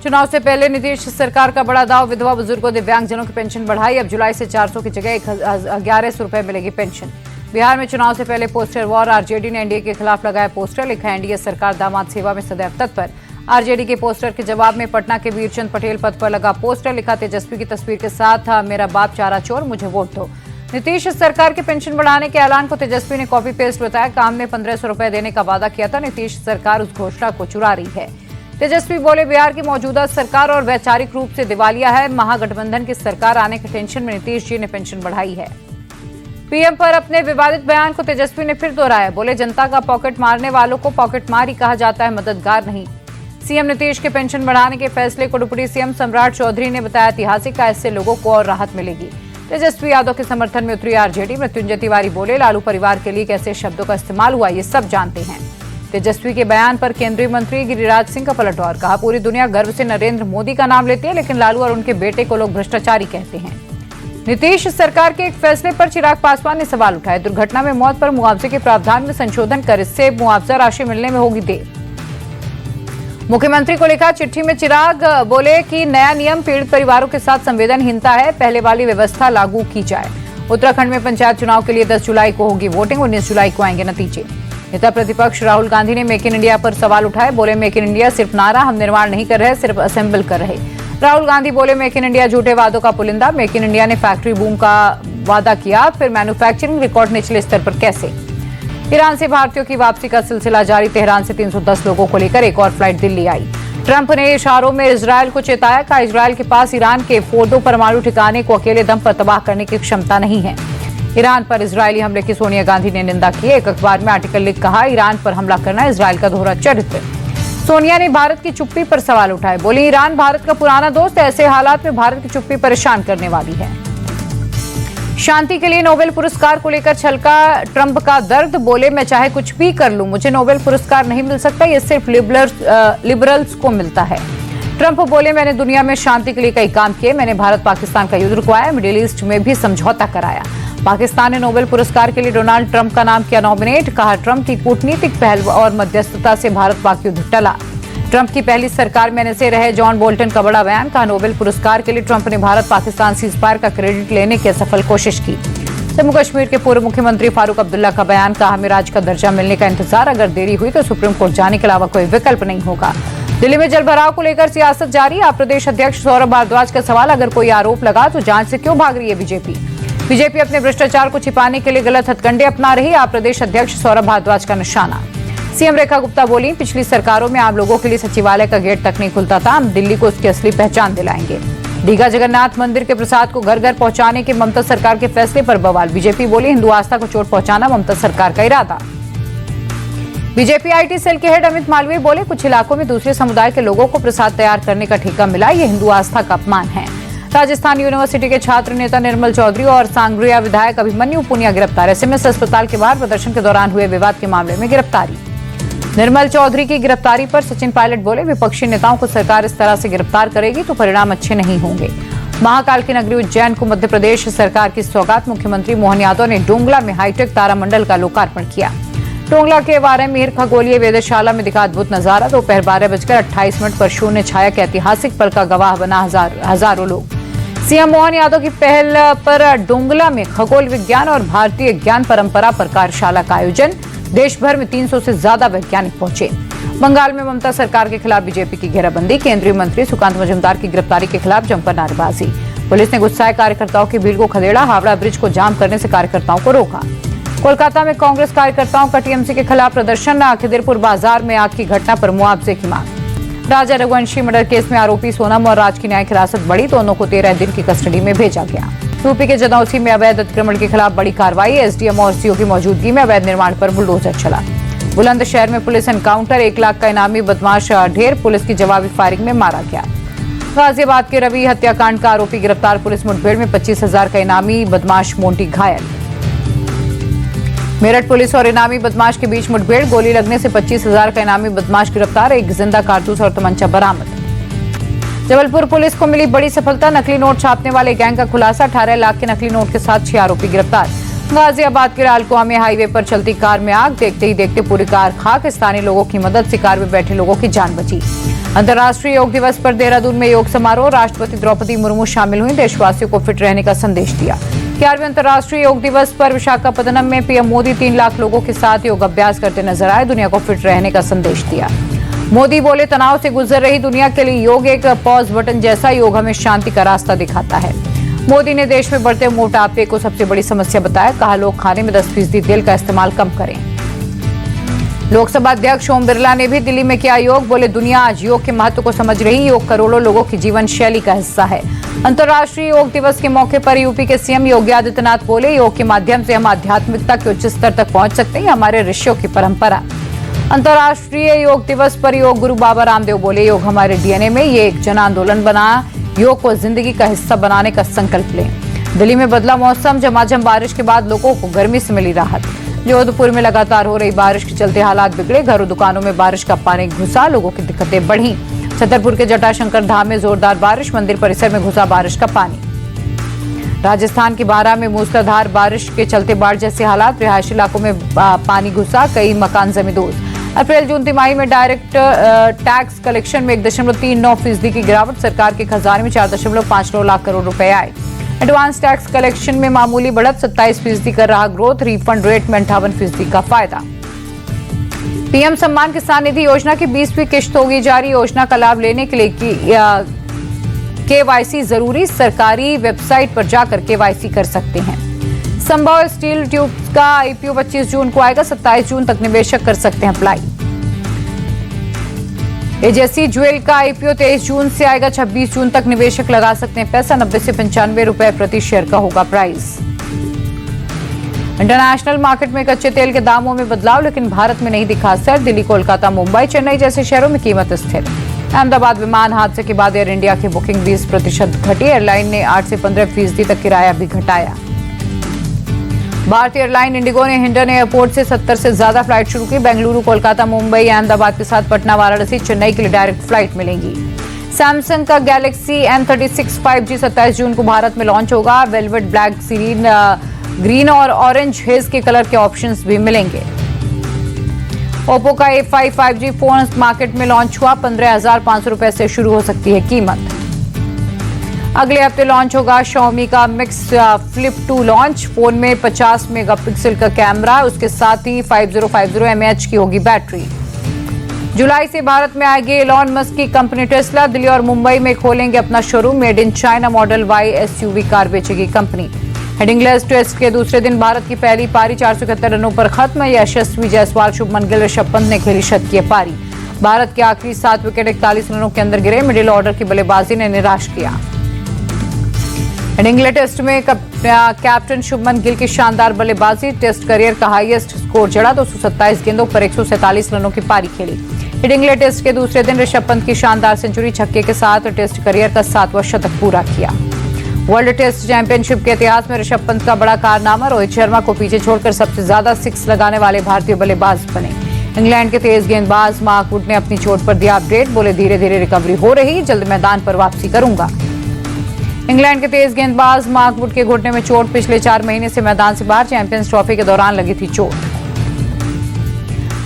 चुनाव से पहले नीतीश सरकार का बड़ा दाव, विधवा बुजुर्गों दिव्यांगजनों की पेंशन बढ़ाई। अब जुलाई से 400 की जगह 1100 रुपए मिलेगी पेंशन। बिहार में चुनाव से पहले पोस्टर वॉर, आरजेडी ने एनडीए के खिलाफ लगाया पोस्टर, लिखा एनडीए सरकार दामाद सेवा में सदैव तत्पर। आरजेडी के पोस्टर के जवाब में पटना के वीरचंद पटेल पद पर लगा पोस्टर, लिखा तेजस्वी की तस्वीर के साथ, मेरा बाप चारा चोर, मुझे वोट दो। नीतीश सरकार की पेंशन बढ़ाने के ऐलान को तेजस्वी ने कॉपी पेस्ट बताया। काम में 1500 रुपए देने का वादा किया था, नीतीश सरकार उस घोषणा को चुरा रही है। तेजस्वी बोले, बिहार की मौजूदा सरकार और वैचारिक रूप से दिवालिया है। महागठबंधन की सरकार आने के टेंशन में नीतीश जी ने पेंशन बढ़ाई है। पीएम पर अपने विवादित बयान को तेजस्वी ने फिर दोहराया, बोले जनता का पॉकेट मारने वालों को पॉकेट मार ही कहा जाता है, मददगार नहीं। सीएम नीतीश के पेंशन बढ़ाने के फैसले को डिप्टी सीएम सम्राट चौधरी ने बताया ऐतिहासिक, इससे लोगों को और राहत मिलेगी। तेजस्वी यादव के समर्थन में उतरी आरजेडी। मृत्युंजय तिवारी बोले, लालू परिवार के लिए कैसे शब्दों का इस्तेमाल हुआ ये सब जानते हैं। तेजस्वी के बयान पर केंद्रीय मंत्री गिरिराज सिंह का पलटवार, कहा पूरी दुनिया गर्व से नरेंद्र मोदी का नाम लेती है, लेकिन लालू और उनके बेटे को लोग भ्रष्टाचारी कहते हैं। नीतीश सरकार के एक फैसले पर चिराग पासवान ने सवाल उठाए, दुर्घटना में मौत पर मुआवजे के प्रावधान में संशोधन कर इससे मुआवजा राशि मिलने में होगी देर। मुख्यमंत्री को लिखा चिट्ठी में चिराग बोले कि नया नियम पीड़ित परिवारों के साथ संवेदनहीनता है, पहले वाली व्यवस्था लागू की जाए। उत्तराखंड में पंचायत चुनाव के लिए 10 जुलाई को होगी वोटिंग, 19 जुलाई को आएंगे नतीजे। नेता प्रतिपक्ष राहुल गांधी ने मेक इन इंडिया पर सवाल उठाए, बोले मेक इन इंडिया सिर्फ नारा, हम निर्माण नहीं कर रहे, सिर्फ असेंबल कर रहे। राहुल गांधी बोले मेक इन इंडिया झूठे वादों का पुलिंदा, मेक इन इंडिया ने फैक्ट्री बूम का वादा किया, फिर मैन्युफैक्चरिंग रिकॉर्ड निचले स्तर पर कैसे। ईरान से भारतीयों की वापसी का सिलसिला जारी, तेहरान से 310 लोगों को लेकर एक और फ्लाइट दिल्ली आई। ट्रंप ने इशारों में इजरायल को चेताया, कहा इजरायल के पास ईरान के फोर्दो परमाणु ठिकाने को अकेले दम पर तबाह करने की क्षमता नहीं है। ईरान पर इजरायली हमले की सोनिया गांधी ने निंदा की। एक अखबार में आर्टिकल लिख, कहा ईरान पर हमला करना इजरायल का दोहरा चरित्र। सोनिया ने भारत की चुप्पी पर सवाल उठाए, बोली ईरान भारत का पुराना दोस्त, ऐसे हालात में भारत की चुप्पी परेशान करने वाली है। शांति के लिए नोबेल पुरस्कार को लेकर छलका ट्रंप का दर्द, बोले मैं चाहे कुछ भी कर लूं, मुझे नोबेल पुरस्कार नहीं मिल सकता, ये सिर्फ लिबरल्स को मिलता है। ट्रंप बोले मैंने दुनिया में शांति के लिए कई काम किए, मैंने भारत पाकिस्तान का युद्ध रुकवाया, मिडिल ईस्ट में भी समझौता कराया। पाकिस्तान ने नोबेल पुरस्कार के लिए डोनाल्ड ट्रंप का नाम किया नॉमिनेट, कहा ट्रंप की कूटनीतिक पहल और मध्यस्थता से भारत पाक युद्ध टला। ट्रंप की पहली सरकार में से रहे जॉन बोल्टन का बड़ा बयान, कहा नोबेल पुरस्कार के लिए ट्रंप ने भारत पाकिस्तान सीजफायर का क्रेडिट लेने की असफल कोशिश की। जम्मू कश्मीर के पूर्व मुख्यमंत्री फारूक अब्दुल्ला का बयान, कहा हमें राज्य का दर्जा मिलने का इंतजार, अगर देरी हुई तो सुप्रीम कोर्ट जाने के अलावा कोई विकल्प नहीं होगा। दिल्ली में जलभराव को लेकर सियासत जारी, आप प्रदेश अध्यक्ष सौरभ भारद्वाज का सवाल, अगर कोई आरोप लगा तो जांच से क्यों भाग रही है बीजेपी। बीजेपी अपने भ्रष्टाचार को छिपाने के लिए गलत हथकंडे अपना रही, आप प्रदेश अध्यक्ष सौरभ भारद्वाज का निशाना। सीएम रेखा गुप्ता बोली, पिछली सरकारों में आम लोगों के लिए सचिवालय का गेट तक नहीं खुलता था, हम दिल्ली को उसकी असली पहचान दिलाएंगे। दीघा जगन्नाथ मंदिर के प्रसाद को घर घर पहुंचाने के ममता सरकार के फैसले पर बवाल, बीजेपी बोली हिंदू आस्था को चोट पहुंचाना ममता सरकार का इरादा। बीजेपी आईटी सेल के हेड अमित मालवीय बोले, कुछ इलाकों में दूसरे समुदाय के लोगों को प्रसाद तैयार करने का ठेका मिला, ये हिंदू आस्था का अपमान है। राजस्थान यूनिवर्सिटी के छात्र नेता निर्मल चौधरी और सांगरिया विधायक अभिमन्यु पुनिया गिरफ्तार, एसएमएस अस्पताल के बाहर प्रदर्शन के दौरान हुए विवाद के मामले में गिरफ्तारी। निर्मल चौधरी की गिरफ्तारी पर सचिन पायलट बोले, विपक्षी नेताओं को सरकार इस तरह से गिरफ्तार करेगी तो परिणाम अच्छे नहीं होंगे। महाकाल की नगरी उज्जैन को मध्य प्रदेश सरकार की सौगात, मुख्यमंत्री मोहन यादव ने डोंगला में हाईटेक तारामंडल का लोकार्पण किया। डोंगला के वारामीर खगोलीय वेधशाला में दिखा अद्भुत नजारा, दोपहर 12:28 पर शून्य छाया के ऐतिहासिक पल का गवाह बना हजारों लोग। सीएम मोहन यादव की पहल पर डोंगला में खगोल विज्ञान और भारतीय ज्ञान परंपरा पर कार्यशाला का आयोजन, देश भर में 300 से ज्यादा वैज्ञानिक पहुंचे। बंगाल में ममता सरकार के खिलाफ बीजेपी की घेराबंदी, केंद्रीय मंत्री सुकांत मजूमदार की गिरफ्तारी के खिलाफ जमकर नारेबाजी, पुलिस ने गुस्साए कार्यकर्ताओं की भीड़ को खदेड़ा, हावड़ा ब्रिज को जाम करने से कार्यकर्ताओं को रोका। कोलकाता में कांग्रेस कार्यकर्ताओं का टीएमसी के खिलाफ प्रदर्शन, खिदिरपुर बाजार में आग की घटना पर मुआवजे की मांग। राजा रघुवंशी मर्डर केस में आरोपी सोनम और राज की न्यायिक हिरासत बढ़ी, दोनों को 13 दिन की कस्टडी में भेजा गया। यूपी के जदौसी में अवैध अतिक्रमण के खिलाफ बड़ी कार्रवाई, एसडीएम और सीओ की मौजूदगी में अवैध निर्माण पर बुलडोजर चला। बुलंदशहर में पुलिस एनकाउंटर, 1 लाख का इनामी बदमाश ढेर, पुलिस की जवाबी फायरिंग में मारा गया। गाजियाबाद के रवि हत्याकांड का आरोपी गिरफ्तार, पुलिस मुठभेड़ में 25,000 का इनामी बदमाश मोंटी घायल। मेरठ पुलिस और इनामी बदमाश के बीच मुठभेड़, गोली लगने से 25,000 का इनामी बदमाश गिरफ्तार, एक जिंदा कारतूस और तमंचा बरामद। जबलपुर पुलिस को मिली बड़ी सफलता, नकली नोट छापने वाले गैंग का खुलासा, 18 लाख के नकली नोट के साथ 6 आरोपी गिरफ्तार। गाजियाबाद के लालकुआं में हाईवे पर चलती कार में आग, देखते ही देखते पूरी कार खाक। स्थानीय लोगों की मदद से कार में बैठे लोगों की जान बची। अंतर्राष्ट्रीय योग दिवस पर देहरादून में योग समारोह, राष्ट्रपति द्रौपदी मुर्मू शामिल हुई, देशवासियों को फिट रहने का संदेश दिया। 11वें अंतर्राष्ट्रीय योग दिवस पर विशाखापत्तनम में पीएम मोदी 3 लाख लोगों के साथ योग अभ्यास करते नजर आए, दुनिया को फिट रहने का संदेश दिया। मोदी बोले, तनाव से गुजर रही दुनिया के लिए योग एक पॉज बटन जैसा, योग हमें शांति का रास्ता दिखाता है। मोदी ने देश में बढ़ते मोटापे को सबसे बड़ी समस्या बताया, कहा लोग खाने में 10% तेल का इस्तेमाल कम करें। लोकसभा अध्यक्ष ओम बिरला ने भी दिल्ली में किया योग, बोले दुनिया आज योग के महत्व को समझ रही, योग करोड़ों लोगों की जीवन शैली का हिस्सा है। अंतर्राष्ट्रीय योग दिवस के मौके पर यूपी के सीएम योगी आदित्यनाथ बोले, योग के माध्यम से हम आध्यात्मिकता के उच्च स्तर तक पहुंच सकते हैं, हमारे ऋषियों की परंपरा। अंतर्राष्ट्रीय योग दिवस पर योग गुरु बाबा रामदेव बोले, योग हमारे डीएनए में, ये एक जन आंदोलन बना, योग को जिंदगी का हिस्सा बनाने का संकल्प लें। दिल्ली में बदला मौसम, झमाझम बारिश के बाद लोगों को गर्मी से मिली राहत। जोधपुर में लगातार हो रही बारिश के चलते हालात बिगड़े, घरों दुकानों में बारिश का पानी घुसा, लोगों की दिक्कतें बढ़ी। छतरपुर के जटाशंकर धाम में जोरदार बारिश, मंदिर परिसर में घुसा बारिश का पानी। राजस्थान के बारां में मूसलाधार बारिश के चलते बाढ़ जैसे हालात, रिहायशी इलाकों में पानी घुसा, कई मकान जमींदोज। अप्रैल जून तिमाही में डायरेक्ट टैक्स कलेक्शन में 1.39% की गिरावट, सरकार के खजाने में 4.59 लाख करोड़ रुपए आए। एडवांस टैक्स कलेक्शन में मामूली बढ़त, 27% कर रहा ग्रोथ, रिफंड रेट में 58% का फायदा। पीएम सम्मान किसान निधि योजना की 20वीं किश्त होगी जारी, योजना का लाभ लेने के लिए केवाईसी जरूरी, सरकारी वेबसाइट पर जाकर केवाईसी कर सकते हैं। संभव स्टील ट्यूब्स का आईपीओ 25 जून को आएगा, 27 जून तक निवेशक कर सकते हैं अप्लाई। एजेसी ज्वेल का आईपीओ 23 जून से आएगा, 26 जून तक निवेशक लगा सकते हैं पैसा, 90 से 95 रुपए प्रति शेयर का होगा प्राइस। इंटरनेशनल मार्केट में कच्चे तेल के दामों में बदलाव, लेकिन भारत में नहीं दिखा असर, दिल्ली, कोलकाता, मुंबई, चेन्नई जैसे शहरों में कीमत स्थिर। अहमदाबाद विमान हादसे के बाद एयर इंडिया की बुकिंग 20% घटी, एयरलाइन ने 8 से 15% तक किराया भी घटाया। भारतीय एयरलाइन इंडिगो ने हिंडन एयरपोर्ट से 70 से ज्यादा फ्लाइट शुरू की, बेंगलुरु, कोलकाता, मुंबई, अहमदाबाद के साथ पटना, वाराणसी, चेन्नई के लिए डायरेक्ट फ्लाइट मिलेंगी। सैमसंग का गैलेक्सी M36 5G 27 जून को भारत में लॉन्च होगा, वेलवेट ब्लैक, सीरीन ग्रीन और ऑरेंज हेज के कलर के ऑप्शंस भी मिलेंगे। ओप्पो का A5 5G फोन मार्केट में लॉन्च हुआ, 15,500 रुपए से शुरू हो सकती है कीमत। अगले हफ्ते लॉन्च होगा Xiaomi का मिक्स फ्लिप 2 लॉन्च, फोन में 50 मेगापिक्सल का कैमरा, उसके साथ ही 5050 mAh की होगी बैटरी। जुलाई से भारत में आएगी एलॉन मस्क की कंपनी टेस्ला, दिल्ली और मुंबई में खोलेंगे अपना showroom, made in China model Y SUV car बेचेगी कंपनी। हेडिंग्लेस टेस्ट के दूसरे दिन भारत की पहली पारी 471 रनों पर खत्म, यशस्वी जायसवाल, शुभमन गिल, ऋषभ पंत ने खेली शतकीय पारी। भारत के आखिरी 7 विकेट 41 रनों के अंदर गिरे, मिडिल ऑर्डर की बल्लेबाजी ने निराश किया। इंग्लैंड टेस्ट में कैप्टन शुभमन गिल की शानदार बल्लेबाजी, टेस्ट करियर का हाईएस्ट स्कोर जड़ा, 227 गेंदों पर 147 रनों की पारी खेली। इंग्लैंड टेस्ट के दूसरे दिन ऋषभ पंत की शानदार सेंचुरी, छक्के के साथ टेस्ट करियर का 7वां शतक पूरा किया। वर्ल्ड टेस्ट चैंपियनशिप के इतिहास में ऋषभ पंत का बड़ा कारनामा, रोहित शर्मा को पीछे छोड़कर सबसे ज्यादा 6 लगाने वाले भारतीय बल्लेबाज बने। इंग्लैंड के तेज गेंदबाज मार्क वुड ने अपनी चोट पर दिया अपडेट, बोले धीरे धीरे रिकवरी हो रही, जल्द मैदान पर वापसी करूंगा। इंग्लैंड के तेज गेंदबाज मार्क वुड के घुटने में चोट, पिछले 4 महीने से मैदान से बाहर, चैंपियंस ट्रॉफी के दौरान लगी थी चोट।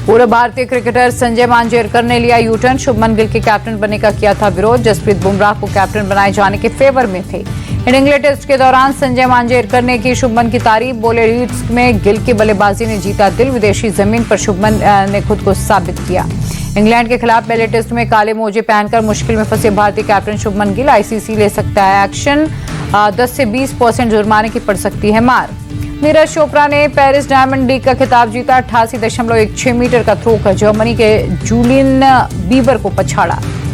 पूर्व भारतीय क्रिकेटर संजय मांजरेकर ने लिया यू टर्न, शुभमन गिल के कैप्टन बनने का किया था विरोध, जसप्रीत बुमराह को कैप्टन बनाए जाने के फेवर में थे। इंग्लैंड टेस्ट के दौरान संजय मांजरेकर ने की शुभमन की तारीफ, बोले लीड्स में गिल की बल्लेबाजी ने जीता दिल, विदेशी जमीन पर शुभमन ने खुद को साबित किया। इंग्लैंड के खिलाफ पहले टेस्ट में काले मोजे पहनकर मुश्किल में फंसे भारतीय कैप्टन शुभमन गिल, आईसीसी ले सकता है एक्शन, 10 से 20% जुर्माने की पड़ सकती है मार। नीरज चोपड़ा ने पेरिस डायमंड लीग का खिताब जीता, 88.16 मीटर का थ्रो कर जर्मनी के जूलियन बीबर को पछाड़ा।